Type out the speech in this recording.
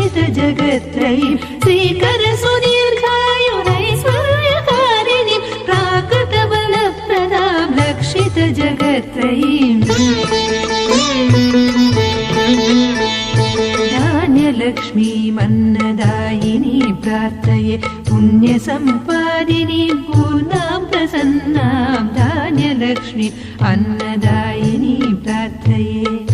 जगत्त्रयीं श्रीकरसुदीर्घायुरैश्वर्यकारिणीं प्राकृतबलप्रदां लक्षितजगत्त्रयीम् धान्यलक्ष्मीमन्नदायिनी प्रार्थये पुण्यसम्पादिनी पूर्णां प्रसन्नां धान्यलक्ष्मी अन्नदायिनी प्रार्थये।